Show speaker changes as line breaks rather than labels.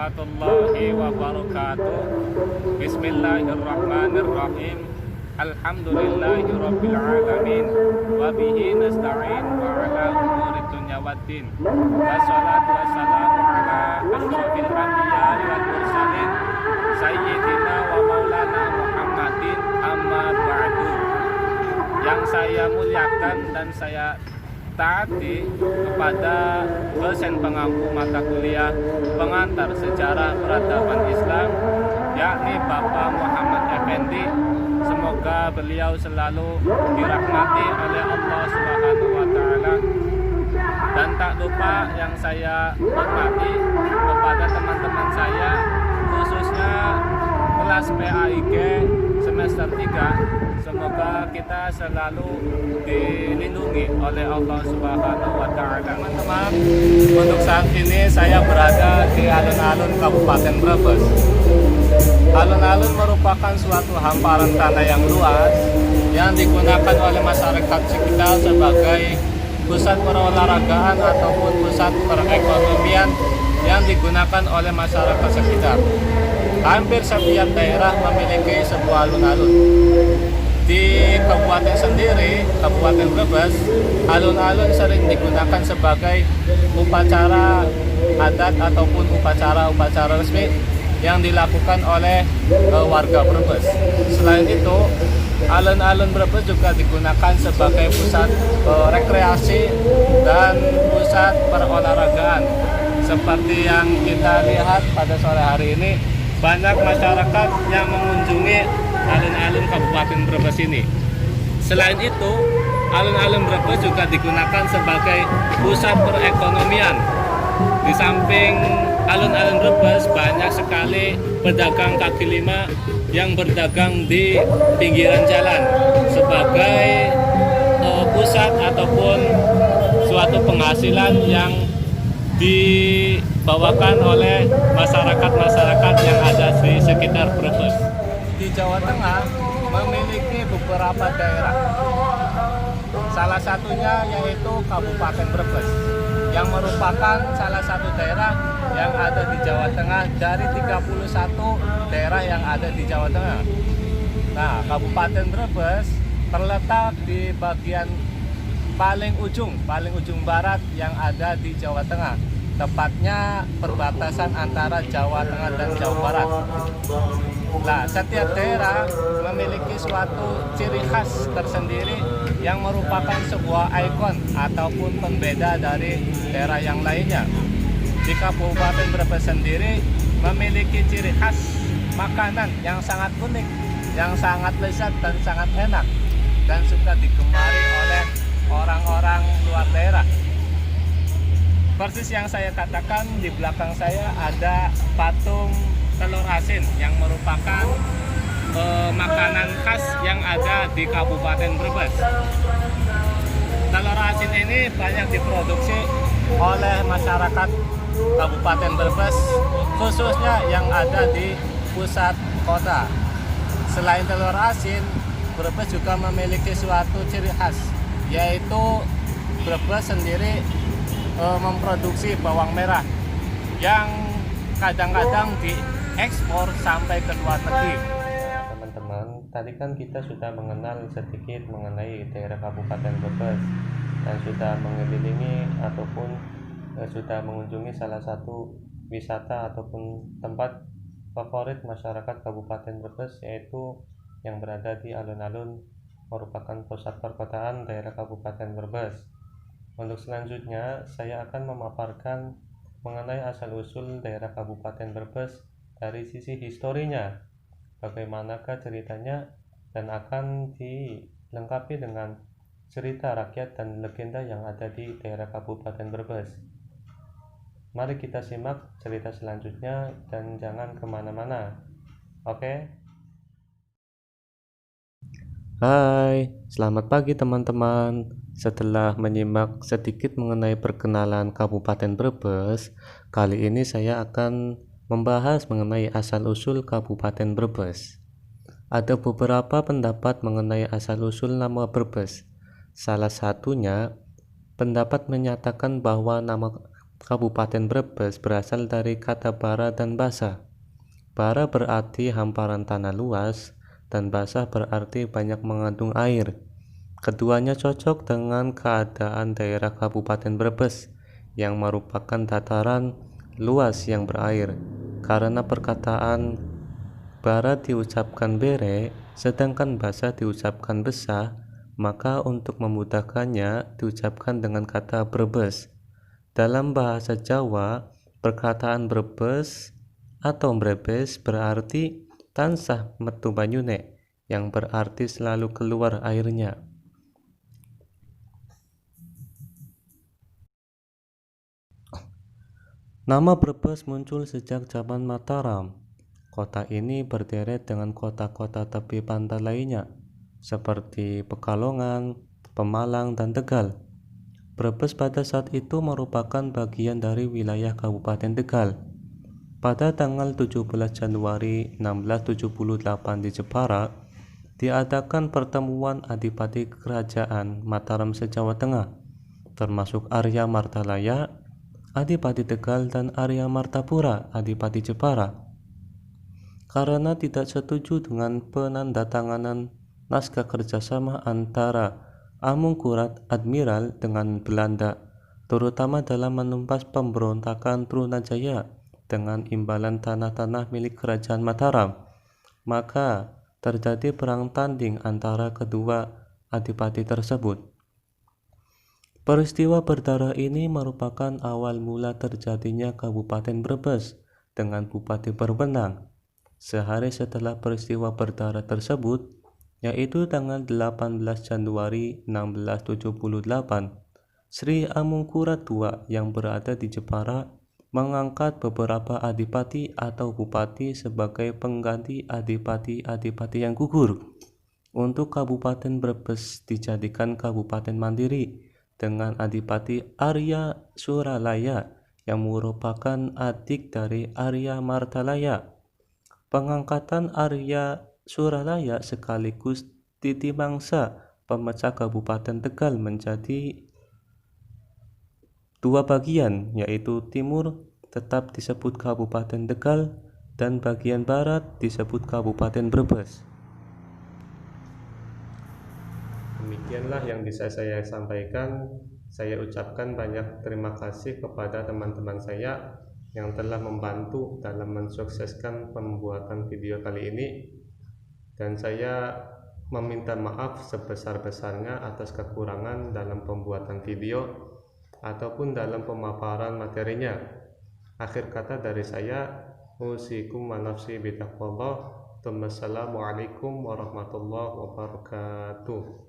warahmatullahi wabarakatuh. Bismillahirrahmanirrahim. Alhamdulillahi rabbil alamin. Wabihi nasta'in wa ala umuri dunya waddin. Wassalatu wassalamu ala asyrafil anbiya'i wal mursalin sayyidina wa maulana Muhammadin amma ba'du. Yang saya muliakan dan saya taati kepada dosen pengampu mata kuliah pengantar sejarah peradaban Islam, yakni Bapak Muhammad Effendi. Semoga beliau selalu dirahmati oleh Allah Subhanahu wa Ta'ala. Dan tak lupa yang saya hormati kepada teman-teman saya, khususnya kelas PAIG semester 3. Semoga kita selalu dilindungi oleh Allah Subhanahu wa Ta'ala. Teman-teman, untuk saat ini saya berada di alun-alun Kabupaten Brebes. Alun-alun merupakan suatu hamparan tanah yang luas yang digunakan oleh masyarakat sekitar sebagai pusat perolahragaan ataupun pusat perekonomian yang digunakan oleh masyarakat sekitar. Hampir setiap daerah memiliki sebuah alun-alun. Di kabupaten sendiri, Kabupaten Brebes, alun-alun sering digunakan sebagai upacara adat ataupun upacara-upacara resmi yang dilakukan oleh warga Brebes. Selain itu, alun-alun Brebes juga digunakan sebagai pusat rekreasi dan pusat perolahragaan. Seperti yang kita lihat pada sore hari ini, banyak masyarakat yang mengunjungi alun-alun Kabupaten Brebes ini. Selain itu, alun-alun Brebes juga digunakan sebagai pusat perekonomian. Di samping alun-alun Brebes, banyak sekali pedagang kaki lima yang berdagang di pinggiran jalan sebagai pusat ataupun suatu penghasilan yang dibawakan oleh masyarakat-masyarakat yang ada di sekitar Brebes. Di Jawa Tengah memiliki beberapa daerah. Salah satunya yaitu Kabupaten Brebes, yang merupakan salah satu daerah yang ada di Jawa Tengah dari 31 daerah yang ada di Jawa Tengah. Nah, Kabupaten Brebes terletak di bagian paling ujung barat yang ada di Jawa Tengah. Tepatnya perbatasan antara Jawa Tengah dan Jawa Barat. Nah, setiap daerah memiliki suatu ciri khas tersendiri yang merupakan sebuah ikon ataupun pembeda dari daerah yang lainnya. Di Kabupaten Brebes sendiri memiliki ciri khas makanan yang sangat unik, yang sangat lezat dan sangat enak, dan suka digemari oleh orang-orang luar daerah. Persis yang saya katakan, di belakang saya ada patung telur asin yang merupakan makanan khas yang ada di Kabupaten Brebes. Telur asin ini banyak diproduksi oleh masyarakat Kabupaten Brebes, khususnya yang ada di pusat kota. Selain telur asin, Brebes juga memiliki suatu ciri khas, yaitu Brebes sendiri memproduksi bawang merah yang kadang-kadang diekspor sampai ke luar negeri. Teman-teman, tadi kan kita sudah mengenal sedikit mengenai daerah Kabupaten Brebes dan sudah mengelilingi ataupun sudah mengunjungi salah satu wisata ataupun tempat favorit masyarakat Kabupaten Brebes, yaitu yang berada di alun-alun merupakan pusat perkotaan daerah Kabupaten Brebes. Untuk selanjutnya, saya akan memaparkan mengenai asal-usul daerah Kabupaten Brebes dari sisi historinya, bagaimanakah ceritanya, dan akan dilengkapi dengan cerita rakyat dan legenda yang ada di daerah Kabupaten Brebes. Mari kita simak cerita selanjutnya dan jangan kemana-mana. Oke? Hai, selamat pagi teman-teman. Setelah menyimak sedikit mengenai perkenalan Kabupaten Brebes, kali ini saya akan membahas mengenai asal-usul Kabupaten Brebes. Ada beberapa pendapat mengenai asal-usul nama Brebes. Salah satunya, pendapat menyatakan bahwa nama
Kabupaten Brebes berasal dari kata bara dan basah. Bara berarti hamparan tanah luas, dan basah berarti banyak mengandung air. Keduanya cocok dengan keadaan daerah Kabupaten Brebes yang merupakan dataran luas yang berair. Karena perkataan bara diucapkan bere, sedangkan basah diucapkan besah, maka untuk memudahkannya diucapkan dengan kata Brebes. Dalam bahasa Jawa, perkataan Brebes atau Brebes berarti tansah metu banyune, yang berarti selalu keluar airnya. Nama Brebes muncul sejak zaman Mataram. Kota ini berderet dengan kota-kota tepi pantai lainnya, seperti Pekalongan, Pemalang, dan Tegal. Brebes pada saat itu merupakan bagian dari wilayah Kabupaten Tegal. Pada tanggal 17 Januari 1678 di Jepara, diadakan pertemuan adipati kerajaan Mataram se-Jawa Tengah, termasuk Arya Martalaya, Adipati Tegal, dan Arya Martapura, Adipati Jepara. Karena tidak setuju dengan penandatanganan naskah kerjasama antara Amungkurat Admiral dengan Belanda, terutama dalam menumpas pemberontakan Trunajaya dengan imbalan tanah-tanah milik Kerajaan Mataram, maka terjadi perang tanding antara kedua adipati tersebut. Peristiwa berdarah ini merupakan awal mula terjadinya Kabupaten Brebes dengan bupati berwenang. Sehari setelah peristiwa berdarah tersebut, yaitu tanggal 18 Januari 1678, Sri Amungkurat II yang berada di Jepara mengangkat beberapa adipati atau bupati sebagai pengganti adipati-adipati yang gugur. Untuk Kabupaten Brebes dijadikan kabupaten mandiri dengan Adipati Arya Suralaya yang merupakan adik dari Arya Martalaya. Pengangkatan Arya Suralaya sekaligus titi mangsa pemecah Kabupaten Tegal menjadi dua bagian, yaitu timur tetap disebut Kabupaten Tegal dan bagian barat disebut Kabupaten Brebes. Demikianlah yang bisa saya sampaikan. Saya ucapkan banyak terima kasih kepada teman-teman saya yang telah membantu dalam mensukseskan pembuatan video kali ini, dan saya meminta maaf sebesar-besarnya atas kekurangan dalam pembuatan video ataupun dalam pemaparan materinya. Akhir kata dari saya, usikum wa nafsi bitaqwallah. Wassalamualaikum warahmatullahi wabarakatuh.